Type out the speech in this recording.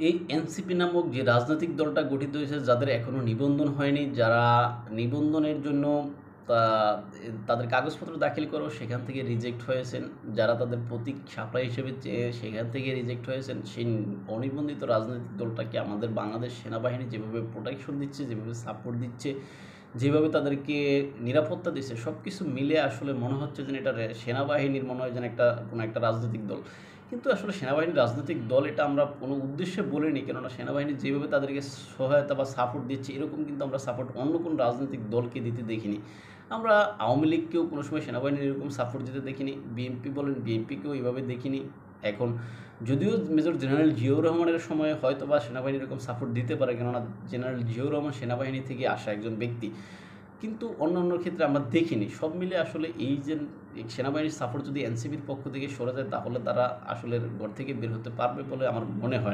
এই এনসিপি নামক যে রাজনৈতিক দলটা গঠিত হয়েছে, যাদের এখনও নিবন্ধন হয়নি, যারা নিবন্ধনের জন্য তাদের কাগজপত্র দাখিল করো সেখান থেকে রিজেক্ট হয়েছেন, যারা তাদের প্রতীক সাপ্লাই হিসেবে চেয়ে সেখান থেকে রিজেক্ট হয়েছেন, সেই অনিবন্ধিত রাজনৈতিক দলটাকে আমাদের বাংলাদেশ সেনাবাহিনী যেভাবে প্রোটেকশন দিচ্ছে, যেভাবে সাপোর্ট দিচ্ছে, যেভাবে তাদেরকে নিরাপত্তা দিচ্ছে, সব কিছু মিলে আসলে মনে হচ্ছে যেন এটা সেনাবাহিনীর মনে হয় যেন কোনো একটা রাজনৈতিক দল। কিন্তু আসলে সেনাবাহিনীর রাজনৈতিক দল এটা আমরা কোনো উদ্দেশ্যে বলিনি, কেননা সেনাবাহিনী যেভাবে তাদেরকে সহায়তা বা সাপোর্ট দিচ্ছে এরকম কিন্তু আমরা সাপোর্ট অন্য কোনো রাজনৈতিক দলকে দিতে দেখিনি। আমরা আওয়ামী লীগকেও কোনো সময় সেনাবাহিনীর এরকম সাপোর্ট দিতে দেখিনি, বিএনপি বলেন বিএনপিকেও এইভাবে দেখিনি। এখন যদিও মেজর জেনারেল জিয়াউর রহমানের সময় হয়তো বা সেনাবাহিনী এরকম সাপোর্ট দিতে পারে, কেননা জেনারেল জিয়াউর রহমান সেনাবাহিনী থেকে আসা একজন ব্যক্তি, কিন্তু অন্যান্য ক্ষেত্রে আমরা দেখিনি। সব মিলে আসলে এই যে সেনাবাহিনীর সাপোর্ট যদি এনসিপির পক্ষ থেকে সরে যায়, তাহলে তারা আসলে ঘর থেকে বের হতে পারবে বলে আমার মনে হয়।